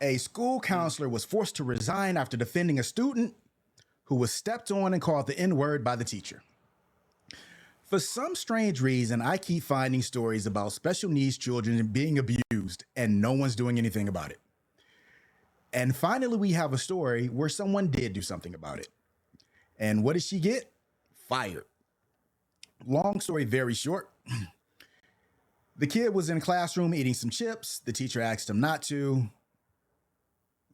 A school counselor was forced to resign after defending a student who was stepped on and called the N-word by the teacher. For some strange reason, I keep finding stories about special needs children being abused and no one's doing anything about it. And finally, we have a story where someone did do something about it. And what did she get? Fired. Long story very short. The kid was in a classroom eating some chips. The teacher asked him not to.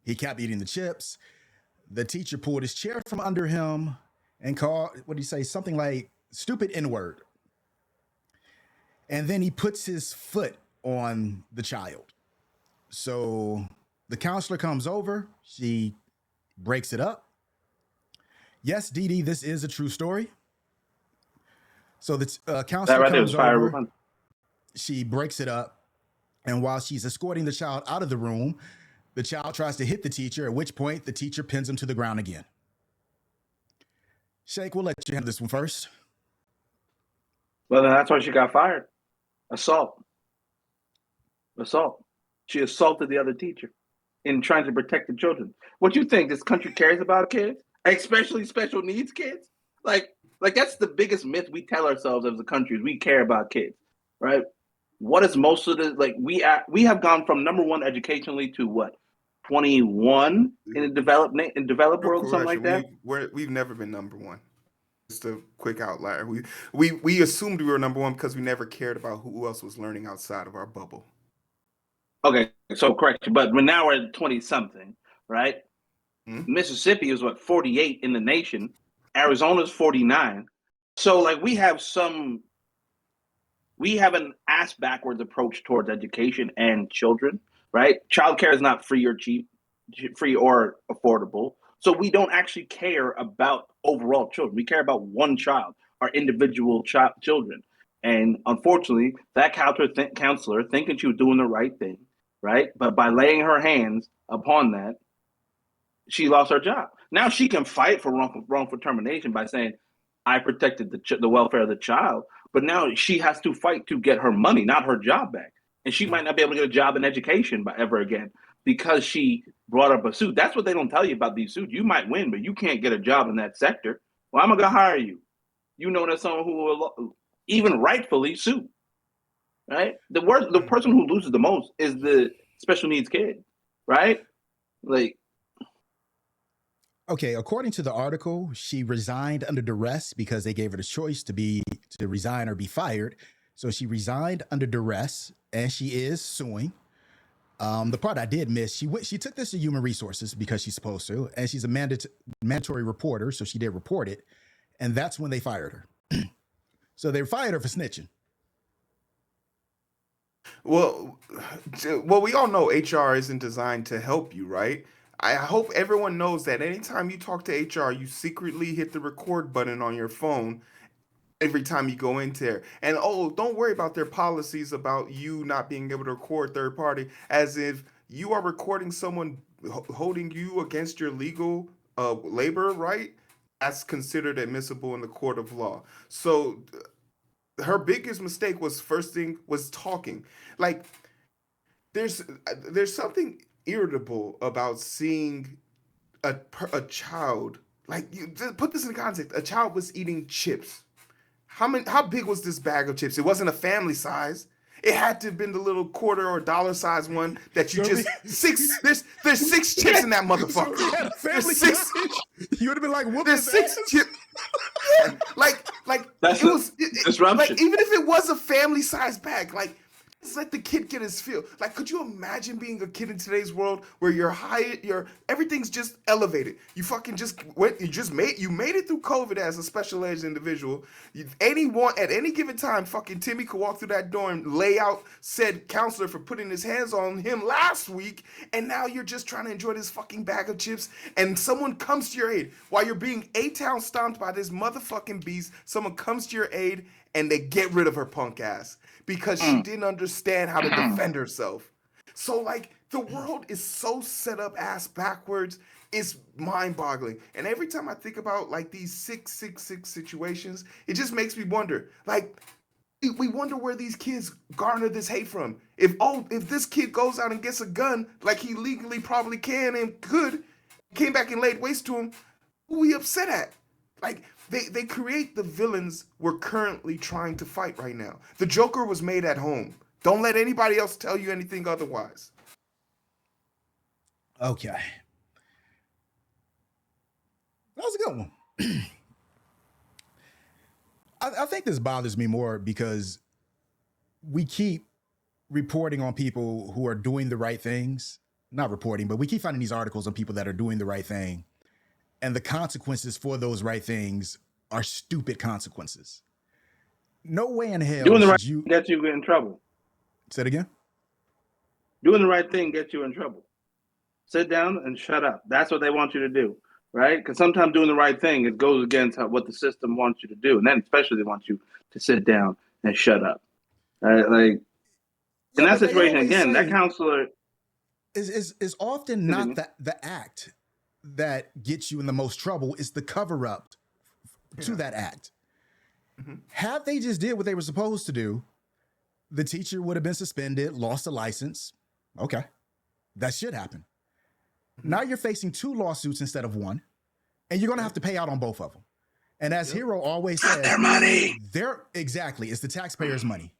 He kept eating the chips. The teacher pulled his chair from under him and called, what did he say? Something like stupid N-word. And then he puts his foot on the child. So the counselor comes over. She breaks it up. Yes, Dee Dee, this is a true story. So the counselor comes over. She breaks it up. And while she's escorting the child out of the room, the child tries to hit the teacher, at which point the teacher pins him to the ground again. Shake, we'll let you have this one first. Well, then that's why she got fired. Assault. She assaulted the other teacher in trying to protect the children. What you think this country cares about kids, especially special needs kids? Like that's the biggest myth we tell ourselves as a country is we care about kids, right? What is most of the we have gone from number one educationally to what 21 in the developed world, something like that. We've never been number one. Just a quick outlier. We assumed we were number one because we never cared about who else was learning outside of our bubble. Okay, so correction, but now we're at 20 something, right? Mm-hmm. Mississippi is 48 in the nation. Arizona's 49. So we have an ass backwards approach towards education and children, right? Childcare is not free or cheap, free or affordable. So we don't actually care about overall children. We care about one child, our individual children. And unfortunately, that counselor thinking she was doing the right thing, right? But by laying her hands upon that, she lost her job. Now she can fight for wrongful termination by saying, I protected the welfare of the child. But now she has to fight to get her money, not her job back. And she might not be able to get a job in education ever again because she brought up a suit. That's what they don't tell you about these suits. You might win, but you can't get a job in that sector. Well, I'm going to hire you. You know that's someone who will even rightfully sue, right? The person who loses the most is the special needs kid, right? Okay, according to the article, she resigned under duress because they gave her the choice to resign or be fired. So she resigned under duress, and she is suing. The part I did miss, she took this to Human Resources because she's supposed to, and she's a mandatory reporter, so she did report it, and that's when they fired her. So they fired her for snitching. Well, we all know HR isn't designed to help you, right? I hope everyone knows that anytime you talk to HR, you secretly hit the record button on your phone every time you go in there. And don't worry about their policies about you not being able to record third party, as if you are recording someone holding you against your legal labor right. That's considered admissible in the court of law. So her biggest mistake was talking. There's something irritable about seeing a child, put this in context. A child was eating chips. How big was this bag of chips? It wasn't a family size. It had to have been the little quarter or dollar size one that you just there's 6 chips in that motherfucker. There's 6. You would have been like, whoop, there's 6 chips. That's disruption. Even if it was a family size bag, just let the kid get his feel. Could you imagine being a kid in today's world where everything's just elevated? You fucking you made it through COVID as a special ed individual. At any given time, fucking Timmy could walk through that door and lay out said counselor for putting his hands on him last week, and now you're just trying to enjoy this fucking bag of chips, and someone comes to your aid while you're being A-town stomped by this motherfucking beast. Someone comes to your aid and they get rid of her punk ass because she didn't understand how to defend herself. So the world is so set up ass backwards, it's mind-boggling. And every time I think about these 666 situations, it just makes me wonder, We wonder where these kids garner this hate from. If this kid goes out and gets a gun like he legally probably can and could, came back and laid waste to him, who we upset at? Like they create the villains we're currently trying to fight right now. The Joker was made at home. Don't let anybody else tell you anything otherwise. Okay. That was a good one. I think this bothers me more because we keep reporting on people who are doing the right things. Not reporting, but we keep finding these articles on people that are doing the right thing. And the consequences for those right things are stupid consequences. No way in hell Doing the right should you thing gets you in trouble. say it again. Doing the right thing gets you in trouble. Sit down and shut up. That's what they want you to do, right? Because sometimes doing the right thing, it goes against what the system wants you to do, and then especially they want you to sit down and shut up. Right? Like Yeah, in that but they situation, always again, that say counselor is often not the act that gets you in the most trouble. It's the cover up to that act. Mm-hmm. Had they just did what they were supposed to do, the teacher would have been suspended, lost a license. Okay, that should happen. Mm-hmm. Now you're facing 2 lawsuits instead of 1, and you're going to have to pay out on both of them. And as Hero always says, their money. Exactly, it's the taxpayers' money.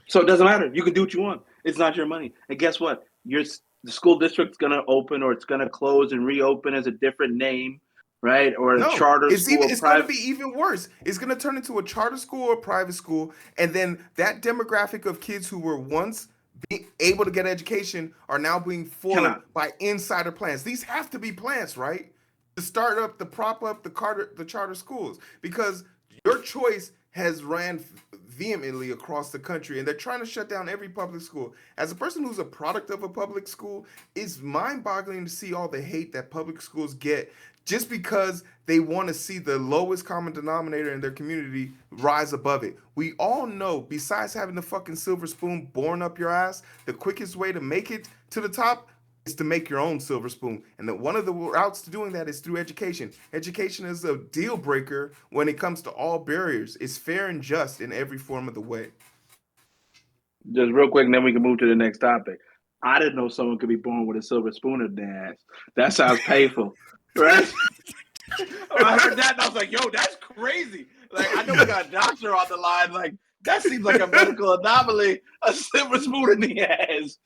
So it doesn't matter. You can do what you want. It's not your money. And guess what? The school district's going to open or it's going to close and reopen as a different name, right? Or a charter school. It's going to be even worse. It's going to turn into a charter school or private school, and then that demographic of kids who were once being able to get education are now being foiled by insider plans. These have to be plans, right? To prop up the charter schools, because your choice has ran vehemently across the country, and they're trying to shut down every public school. As a person who's a product of a public school, it's mind-boggling to see all the hate that public schools get just because they want to see the lowest common denominator in their community rise above it. We all know, besides having the fucking silver spoon born up your ass, the quickest way to make it to the top is to make your own silver spoon. And that one of the routes to doing that is through education. Education is a deal breaker when it comes to all barriers. It's fair and just in every form of the way. Just real quick, and then we can move to the next topic. I didn't know someone could be born with a silver spoon in their ass. That sounds painful, right? I heard that and I was like, yo, that's crazy. Like, I know we got a doctor on the line. Like, that seems like a medical anomaly. A silver spoon in the ass.